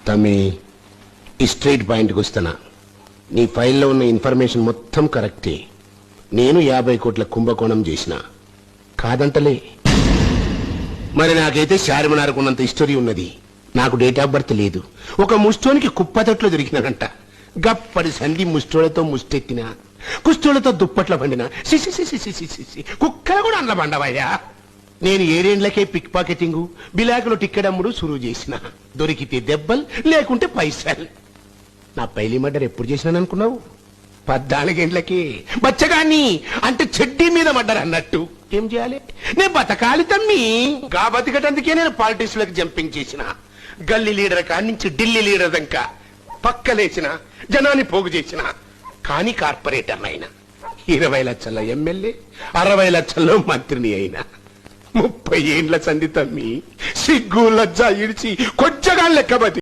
తమ్మి ఈ స్ట్రైట్ పాయింట్కి వస్తున్నా. నీ ఫైల్లో ఉన్న ఇన్ఫర్మేషన్ మొత్తం కరెక్టే. నేను 50 కోట్ల కుంభకోణం చేసిన కాదంటలే. మరి నాకైతే చార్మినార్కు ఉన్నంత హిస్టరీ ఉన్నది. నాకు డేట్ ఆఫ్ బర్త్ లేదు. ఒక ముష్టోనికి కుప్పతట్లో దొరికినానంట. గప్పటి సంధి ముష్టోళ్లతో ముష్టెత్తిన, కుష్టోళ్లతో దుప్పట్ల పండిన, కుక్కలు కూడా అండ్ల బండవయ్యా. నేను 7 ఏళ్లకే పిక్ పాకెటింగ్, బిలాకులో టిక్కెడమ్ముడు సురువు చేసిన. దొరికితే దెబ్బలు, లేకుంటే పైసలు. నా పైలి మర్డర్ ఎప్పుడు చేసినాననుకున్నావు? 14 ఏళ్లకి. బచ్చగాన్ని అంటే చెడ్డీ మీద మర్డర్ అన్నట్టు. ఏం చేయాలి? నేను బతకాలి తమ్మి. గా బతికటందుకే నేను పాలిటిక్స్ లకు జంపింగ్ చేసిన. గల్లీ లీడర్ కాడి నుంచి ఢిల్లీ లీడర్ దాకా పక్కలేసిన, జనాన్ని పోగు చేసిన. కానీ కార్పొరేటర్ అయినా 20 లక్షల ఎమ్మెల్యే, 60 లక్షల్లో మంత్రిని అయినా. 30 ఏండ్ల సంధి తమ్మి. సిగ్గు లజ్జ ఇడిచి కొచ్చగా లెక్క బతి